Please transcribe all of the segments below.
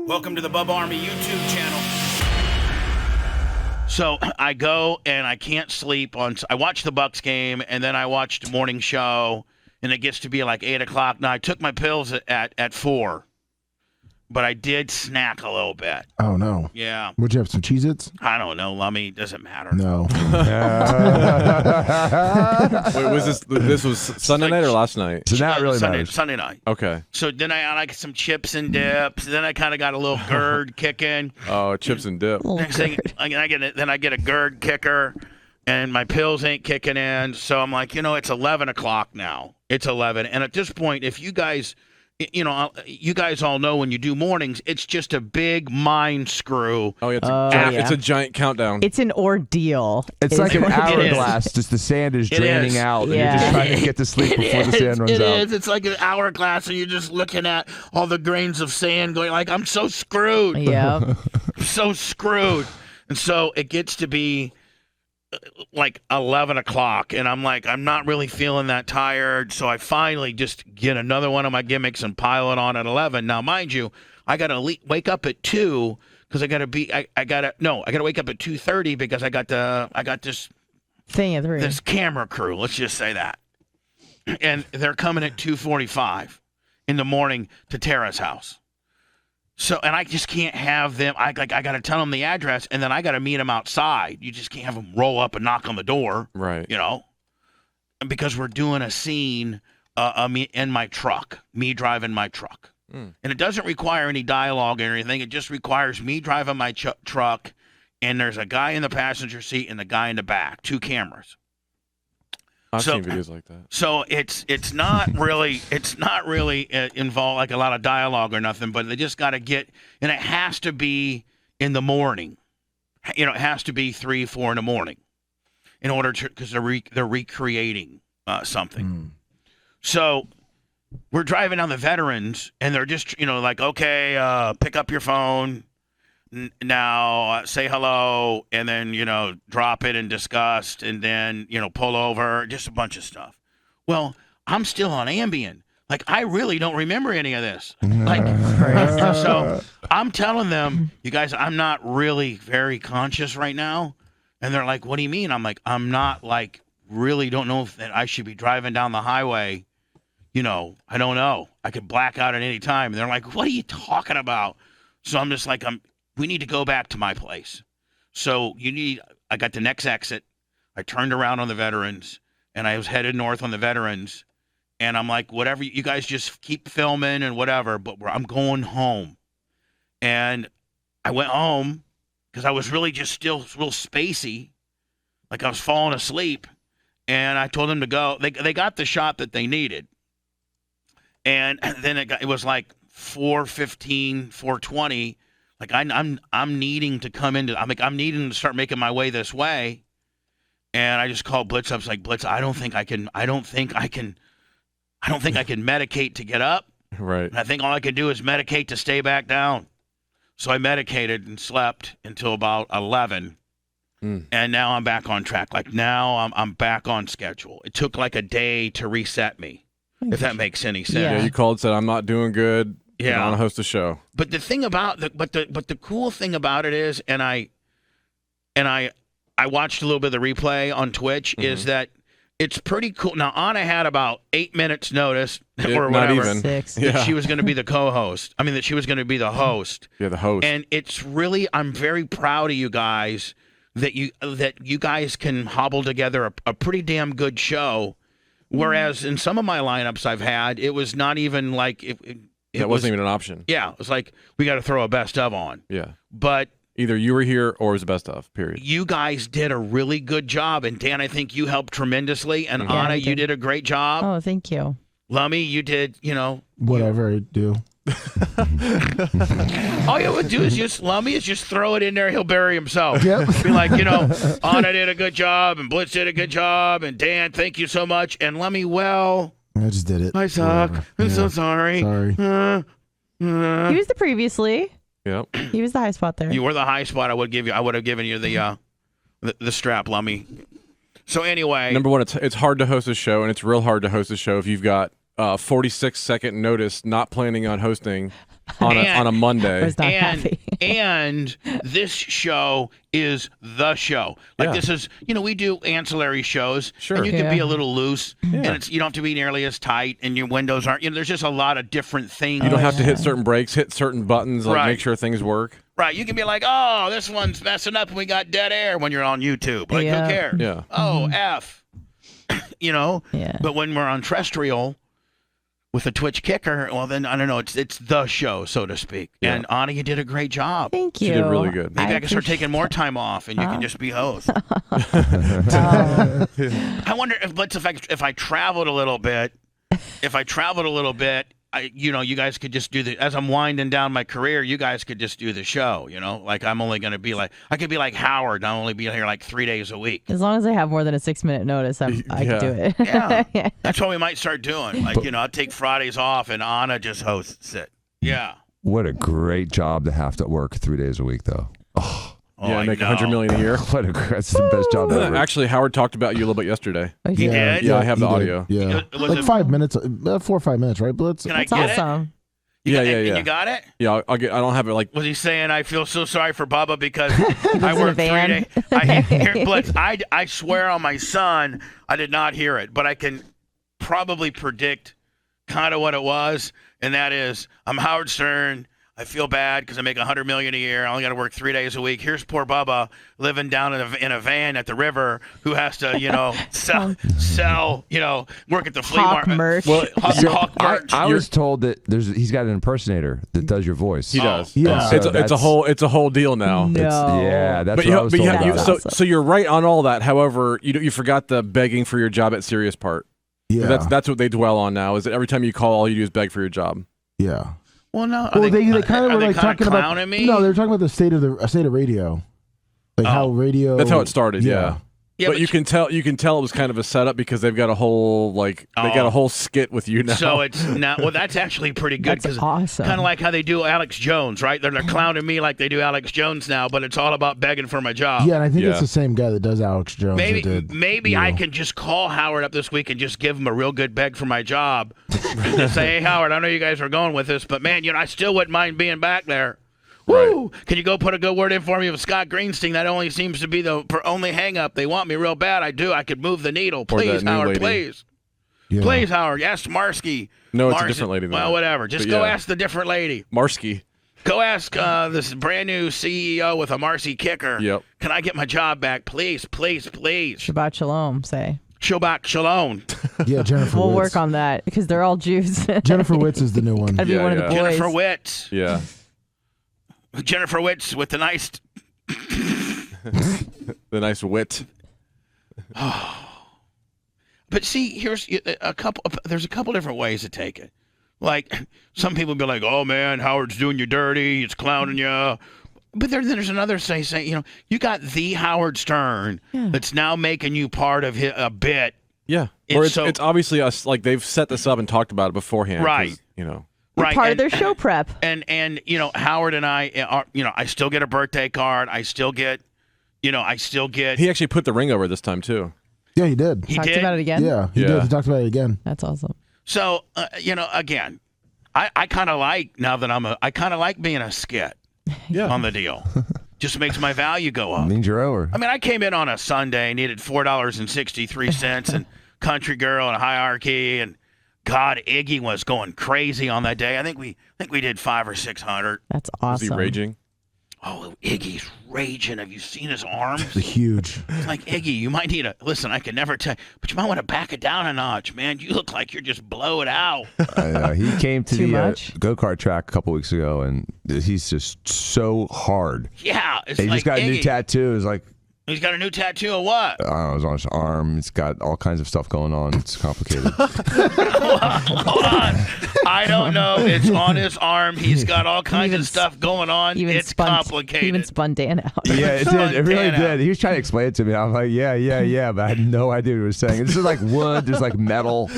Welcome to the Bubba Army YouTube channel. So I go and I can't sleep I watch the Bucks game and then I watched the morning show and it gets to be like 8 o'clock. Now I took my pills at 4, but I did snack a little bit. Oh no. Yeah. Would you have some Cheez-Its? I don't know, Lummy. Doesn't matter. No. Wait, was this was Sunday night or last night? So that really matters. Sunday night. Okay. So then I like some chips and dips. Then I kind of got a little GERD kicking. Oh, chips and dip. Next thing, I get a GERD kicker, and my pills ain't kicking in. So I'm like, it's 11 o'clock now. It's 11, and at this point, if you guys, you guys all know when you do mornings, it's just a big mind screw. Oh, yeah, it's a giant countdown. It's an ordeal. It's like an hourglass. Just the sand is draining out, and you're just trying to get to sleep before the sand runs out. It is. It's like an hourglass, and you're just looking at all the grains of sand going like, I'm so screwed. Yeah. I'm so screwed. And so it gets to be like 11 o'clock, and I'm like, I'm not really feeling that tired, so I finally just get another one of my gimmicks and pile it on at 11. Now, mind you, I got to wake up at 2 because I got to wake up at 2:30 because I got this thing at 3. This camera crew, let's just say that. And they're coming at 2:45 in the morning to Tara's house. So, and I just can't have them. I got to tell them the address, and then I got to meet them outside. You just can't have them roll up and knock on the door, right? Because we're doing a scene in my truck, me driving my truck, and it doesn't require any dialogue or anything. It just requires me driving my truck, and there's a guy in the passenger seat and a guy in the back, 2 cameras. I've seen videos like that. So it's not really involved like a lot of dialogue or nothing, but they just got to get, and it has to be in the morning. It has to be 3, 4 in the morning, in order to, because they're recreating something. So we're driving down the Veterans, and they're just like, okay, pick up your phone. Now say hello, and then drop it in disgust, and then pull over, just a bunch of stuff. Well, I'm still on Ambien. Like, I really don't remember any of this. Like, so I'm telling them, you guys, I'm not really very conscious right now. And they're like, what do you mean? I'm like, I'm not really don't know if that I should be driving down the highway. I don't know. I could black out at any time. And they're like, what are you talking about? So I'm just like, we need to go back to my place. So I got the next exit. I turned around on the Veterans, and I was headed north on the Veterans. And I'm like, whatever, you guys just keep filming and whatever, but I'm going home. And I went home because I was really just still real spacey. Like I was falling asleep. And I told them to go. They got the shot that they needed. And then it was like 4:15, 4:20. Like I'm needing to come into. I'm needing to start making my way this way, and I just called Blitz. I was like, Blitz, I don't think I can medicate to get up. Right. And I think all I can do is medicate to stay back down. So I medicated and slept until about 11, and now I'm back on track. Like now I'm back on schedule. It took like a day to reset me, if that makes any sense. Yeah, you called, said I'm not doing good. Yeah, I want to host a show. But the thing about the cool thing about it is, and I watched a little bit of the replay on Twitch, is that it's pretty cool. Now Anna had about 8 minutes notice or whatever. Not even. 6. That she was going to be the co-host. I mean, that she was going to be the host. Yeah, the host. And it's really, I'm very proud of you guys that you guys can hobble together a pretty damn good show. Whereas in some of my lineups I've had, it was not even like it wasn't even an option. Yeah, it was like, we got to throw a best of on. Yeah. But either you were here or it was a best of, period. You guys did a really good job. And Dan, I think you helped tremendously. And Anna, you did a great job. Oh, thank you. Lummy, you did, whatever I do. All you would do is Lummy is just throw it in there. He'll bury himself. Yep. Be like, Anna did a good job and Blitz did a good job. And Dan, thank you so much. And Lummy, well, I just did it. I suck. Whatever. I'm so sorry. Sorry. He was the previously. Yep. He was the high spot there. You were the high spot. I would have given you the strap, Lummy. So anyway, number one, it's hard to host a show, and it's real hard to host a show if you've got 46-second notice, not planning on hosting, on a Monday. Was not happy. And this show is the show. Like this is, we do ancillary shows. Sure. And you can be a little loose, and you don't have to be nearly as tight, and your windows aren't. There's just a lot of different things. You don't have to hit certain brakes, hit certain buttons, like make sure things work. Right. You can be like, oh, this one's messing up, and we got dead air when you're on YouTube. Like, who cares? Yeah. Oh, F. Yeah. But when we're on terrestrial with a Twitch kicker, well, then, I don't know, it's the show, so to speak. Yeah. And Anna, you did a great job. Thank you. She did really good. Maybe I can start taking more time off, and you can just be host. I wonder if I traveled a little bit, you guys could just do as I'm winding down my career, you guys could just do the show, like I'm only going to be like, I could be like Howard, and I'll only be here like 3 days a week. As long as I have more than a 6-minute notice, I can do it. Yeah. That's what we might start doing. Like, I'll take Fridays off and Anna just hosts it. Yeah. What a great job to have to work 3 days a week, though. Yeah, make $100 million a year. That's the best job ever. Actually, Howard talked about you a little bit yesterday. He did? Yeah, I have the audio. Yeah. Like 5 minutes, 4 or 5 minutes, right, Blitz? Can I That's get awesome. it? Yeah. And you got it? Yeah, I don't have it like. Was he saying, I feel so sorry for Bubba because I in a worked 3 van. days? I hear Blitz. I swear on my son, I did not hear it, but I can probably predict kind of what it was, and that is, I'm Howard Stern. I feel bad because I make $100 million a year. I only got to work 3 days a week. Here's poor Bubba living down in a van at the river who has to, sell, work at the flea market. Merch. Well, Hawk merch. I was told that he's got an impersonator that does your voice. He does. Yeah. It's a whole deal now. No. That's what I was told about. So you're right on all that. However, you forgot the begging for your job at Sirius part. Yeah. That's what they dwell on now. Is that every time you call, all you do is beg for your job. Yeah. Well, no. Well, they kind of were like talking about me? No, they were talking about the state of radio, like how radio. That's how it started. Yeah. Yeah, but you can tell it was kind of a setup because they've got a whole skit with you now. So it's not. Well, that's actually pretty good. That's awesome. Kind of like how they do Alex Jones, right? They're clowning me like they do Alex Jones now, but it's all about begging for my job. Yeah, and I think it's the same guy that does Alex Jones. Maybe I can just call Howard up this week and just give him a real good beg for my job. Just say, hey, Howard, I know you guys are going with this, but man, I still wouldn't mind being back there. Woo! Right. Can you go put a good word in for me with Scott Greenstein? That only seems to be the only hang-up. They want me real bad. I do. I could move the needle. Please, Howard, please. Yeah. Please, Howard. Yes, Marsky. No, it's a different lady. Well, whatever. Just go ask the different lady. Marsky. Go ask this brand new CEO with a Marcy kicker. Yep. Can I get my job back? Please, please, please. Shabbat shalom, say. Shabbat shalom. Yeah, Jennifer We'll Witz. work on that because they're all Jews. Jennifer Witz is the new one. That'd be one of the boys. Jennifer Witz. Yeah. Jennifer Witz with the nice... the nice wit. But see, here's there's a couple different ways to take it. Like, some people be like, oh, man, Howard's doing you dirty. He's clowning you. But there's another saying, you got the Howard Stern that's now making you part of a bit. Yeah. Or it's obviously us, like, they've set this up and talked about it beforehand. Right. Right. Part of their show prep. And Howard and I are, I still get a birthday card. I still get. He actually put the ring over this time too. Yeah, he did. He talked about it again? Yeah, he did. He talked about it again. That's awesome. So, again, I kind of like, now that I kind of like being a skit on the deal. Just makes my value go up. Means you're over. I mean, I came in on a Sunday, needed $4.63 and Country Girl and Hierarchy, and God, Iggy was going crazy on that day. I think we did 500 or 600. That's awesome. Was he raging? Oh, Iggy's raging. Have you seen his arms? It's huge. It's like, Iggy, you might need listen, I can never tell, but you might want to back it down a notch, man. You look like you're just blowing out. He came to the go-kart track a couple weeks ago, and he's just so hard. Yeah. It's he like just got Iggy. a new tattaoo. It's like, he's got a new tattoo of what? I don't know, it's on his arm. It's got all kinds of stuff going on. It's complicated. Hold on. I don't know. It's on his arm. He's got all kinds of stuff going on. It's complicated. He even spun Dan out. Yeah, it did. It really did. He was trying to explain it to me. I was like, yeah, but I had no idea what he was saying. This is like wood. There's like metal.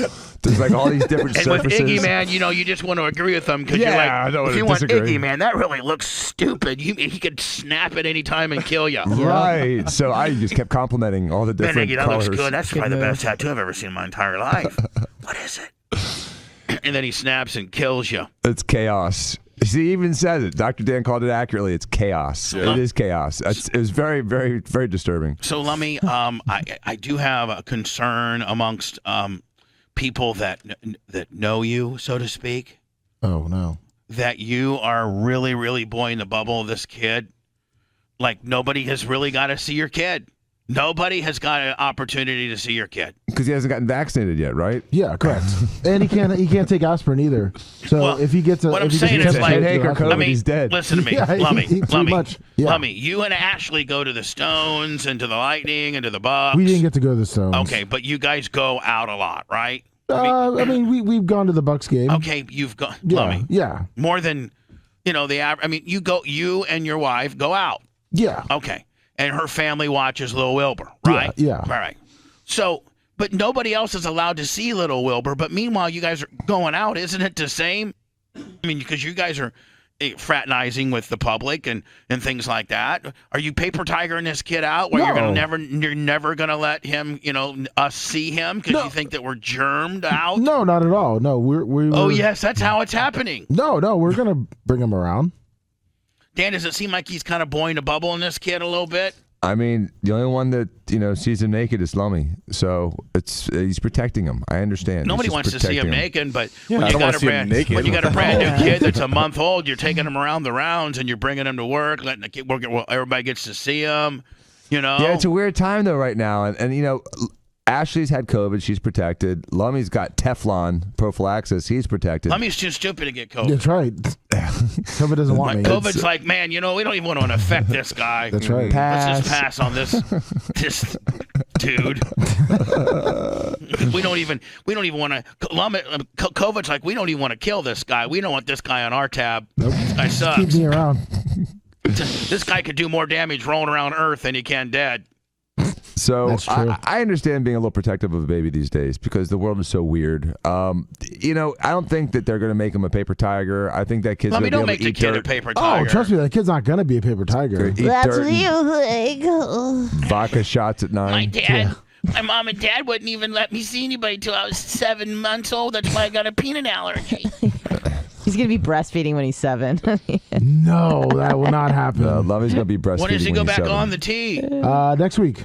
There's like all these different surfaces. And with Iggy, man, you just want to agree with him because you're like, if you want Iggy, man, that really looks stupid. He could snap at any time and kill you. Right. So I just kept complimenting all the different Iggy, that colors. looks good. That's probably the best tattoo I've ever seen in my entire life. What is it? And then he snaps and kills you. It's chaos. He even says it. Dr. Dan called it accurately. It's chaos. It is chaos. It was very, very, very disturbing. So, Lummy, I do have a concern amongst people that know you, so to speak. Oh, no. That you are really, really blowing the bubble of this kid. Like, nobody has really got to see your kid. Nobody has got an opportunity to see your kid. Because he hasn't gotten vaccinated yet, right? Yeah, correct. And he can't take aspirin either. So Well, if he gets what I'm saying is, like, headache or COVID, Lummy, he's dead. listen to me, Yeah, Lummy, pretty much. Yeah. Lummy, you and Ashley go to the Stones and to the Lightning and to the Bucks. We didn't get to go to the Stones. Okay, but you guys go out a lot, right? I mean, we've gone to the Bucks game. Okay, you've gone, Yeah, Lummy, yeah, more than, the average. I mean, you and your wife go out. yeah. Okay. And her family watches Little Wilbur, right? Yeah. All right. So, but nobody else is allowed to see Little Wilbur. But meanwhile, you guys are going out. Isn't it the same? I mean, because you guys are fraternizing with the public and things like that. Are you paper tigering this kid out where you're never gonna let him, us see him because you think that we're germed out? No, not at all. No, we're. Oh yes, that's how it's happening. No, we're gonna bring him around. Dan, does it seem like he's kind of blowing a bubble in this kid a little bit? I mean, the only one that sees him naked is Lummy, so he's protecting him. I understand. Nobody wants to see him naked, but when I you don't got wanna see him naked. when you got a brand new kid that's a month old, you're taking him around the rounds and you're bringing him to work, letting the kid work. Well, everybody gets to see him. Yeah, it's a weird time though right now, and Ashley's had COVID. She's protected. Lummy's got Teflon prophylaxis. He's protected. Lummy's too stupid to get COVID. That's right. COVID doesn't want me. COVID's like, man, we don't even want to infect this guy. That's right. Let's just pass on this dude. we don't even want to. COVID's like, we don't even want to kill this guy. We don't want this guy on our tab. Nope. This guy sucks. Keep me around. This guy could do more damage rolling around Earth than he can dead. So That's true. I understand being a little protective of a baby these days because the world is so weird. I don't think that they're going to make him a paper tiger. I think that kid's going to be able don't make to the eat kid dirt. a paper tiger. Oh, trust me, that kid's not gonna be a paper tiger. Eat dirt and think. vodka shots at 9. My dad, my mom and dad wouldn't even let me see anybody till I was 7 months old. That's why I got a peanut allergy. He's going to be breastfeeding when he's 7. No, that will not happen. Lummy's going to be breastfeeding. When does he go when he's back 7. on the tee? Next week.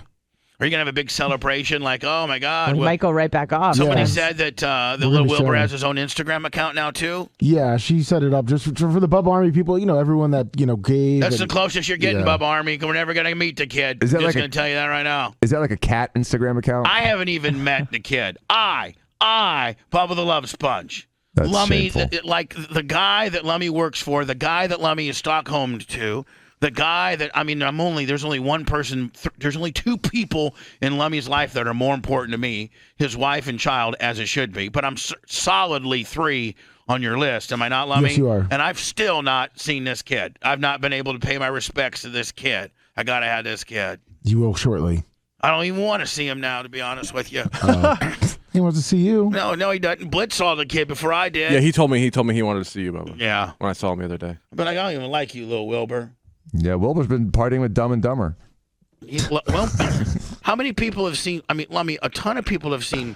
Are you going to have a big celebration like, oh, my God. He might go right back off. Somebody Yeah. said that the We're little gonna show Wilbur him. has his own Instagram account now, too. Yeah, she set it up just for the Bubba Army people. Everyone that gave. That's the and- closest you're getting, Yeah. Bubba Army. We're never going to meet the kid. Is that I'm just like a- going to tell you that right now. Is that like a cat Instagram account? I haven't even met the kid. I, Bubba the Love Sponge. That's Lummy, shameful. like the guy that Lummy works for, the guy that Lummy is Stockholmed to, the guy that, there's only one person, there's only 2 people in Lummy's life that are more important to me, his wife and child, as it should be. But I'm solidly 3 on your list. Am I not, Lummy? Yes, you are. And I've still not seen this kid. I've not been able to pay my respects to this kid. I got to have this kid. You will shortly. I don't even want to see him now, to be honest with you. He wants to see you. No, he doesn't. Blitz saw the kid before I did. Yeah, he told me he wanted to see you, Bubba. Yeah. When I saw him the other day. But I don't even like you, little Wilbur. Yeah, Wilbur's been partying with Dumb and Dumber. Well, how many people have seen? Lummy, a ton of people have seen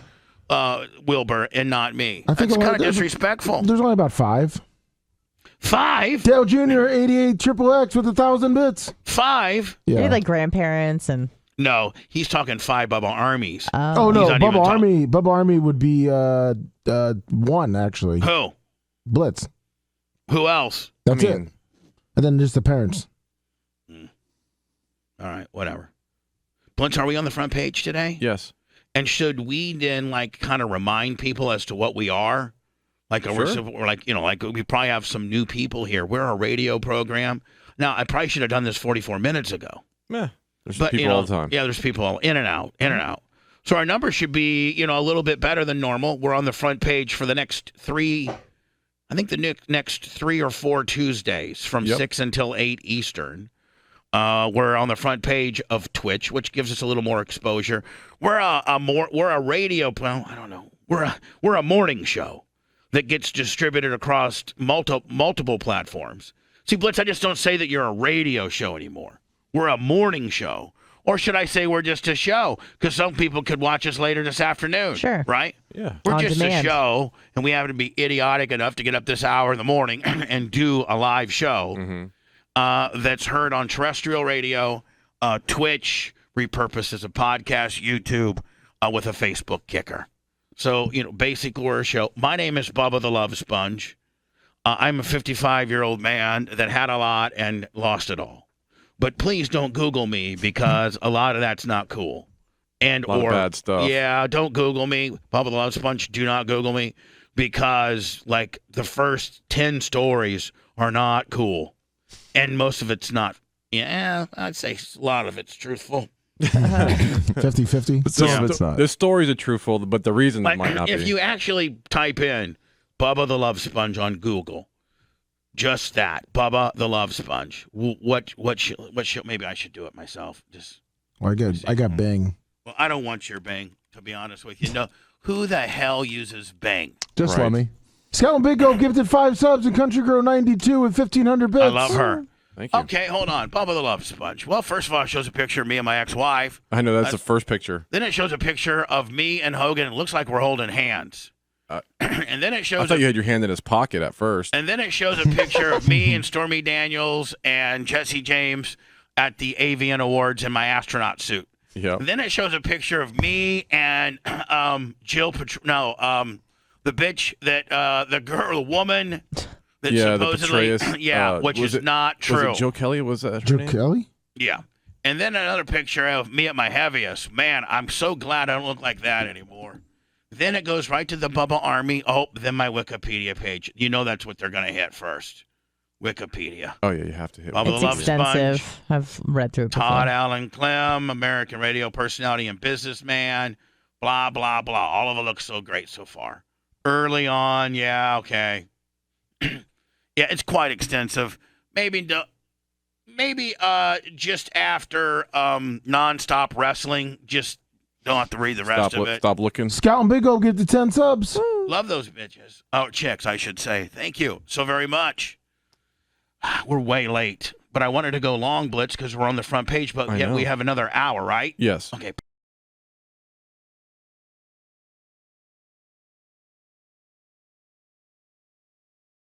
Wilbur and not me. I think That's only- kind of disrespectful. There's only about 5. 5? Dale Jr. 88 XXX with 1,000 bits. 5? Yeah. Maybe like grandparents and. No, he's talking 5 Bubba Armies. Oh no, He's not even Bubba Army would be 1 actually. Who? Blitz. Who else? That's it. And then just the parents. All right, whatever. Blitz, are we on the front page today? Yes. And should we then kind of remind people as to what we are? Like, Sure. we're like, we probably have some new people here. We're a radio program. Now, I probably should have done this 44 minutes ago. Yeah. There's But, people all the time. Yeah, there's people all in and out. So our numbers should be, a little bit better than normal. We're on the front page for the next 3, I think the next 3 or 4 Tuesdays from 6 until 8 Eastern. We're on the front page of Twitch, which gives us a little more exposure. We're a radio. Well, I don't know. We're a morning show that gets distributed across multiple platforms. See, Blitz, I just don't say that you're a radio show anymore. We're a morning show Or should I say we're just a show? Because some people could watch us later this afternoon. Sure. Right? Yeah. We're On just demand. a show, and we happen to be idiotic enough to get up this hour in the morning and do a live show that's heard on terrestrial radio, Twitch, repurposed as a podcast, YouTube, with a Facebook kicker. So, basically we're a show. My name is Bubba the Love Sponge. I'm a 55-year-old man that had a lot and lost it all. But please don't Google me because a lot of that's not cool. And A lot of bad stuff. Yeah, don't Google me. Bubba the Love Sponge, do not Google me because, like, the first 10 stories are not cool. And most of it's not. Yeah, I'd say a lot of it's truthful. 50-50. But some of it's not. The stories are truthful, but the reasons Like, might not be. if you actually type in Bubba the Love Sponge on Google, just that, Bubba the Love Sponge. What should maybe I should do it myself. Just Well, I got Bing. well, I don't want your Bing, to be honest with you. No, who the hell uses Bing? Just Right. Lummy. Scout and Big O gifted 5 subs and Country Girl 92 with 1,500 bits. I love her. Thank you. Okay, hold on. Bubba the Love Sponge. Well, first of all, it shows a picture of me and my ex-wife. I know that's the first picture. Then it shows a picture of me and Hogan. It looks like we're holding hands. And then it I shows thought you had your hand in his pocket at first. And then it shows a picture of me and Stormy Daniels and Jesse James at the Avian Awards in my astronaut suit. Yeah. And then it shows a picture of me and Jill the bitch that the woman that Yeah, the supposedly Petraeus, which was is it- not true. Was it Jill Kelly? Was that her Joe name? Kelly? Yeah. And then another picture of me at my heaviest. Man, I'm so glad I don't look like that anymore. Then it goes right to the Bubba Army. Oh, then my Wikipedia page. You know that's what they're going to hit first. Wikipedia. Oh, yeah, you have to hit Bubba one. the It's Love extensive. Sponge. I've read through it before. Todd Allen Clem, American radio personality and businessman, blah, blah, blah. All of it looks so great so far. Early on, yeah, okay. Yeah, it's quite extensive. Maybe just after nonstop wrestling, just don't have to read the rest of it. Stop looking. Scout and Big O gifted 10 subs. Love those bitches. Oh, chicks, I should say. Thank you so very much. We're way late, but I wanted to go long, Blitz, because we're on the front page, but I yet know. we have another hour, right? Yes. Okay.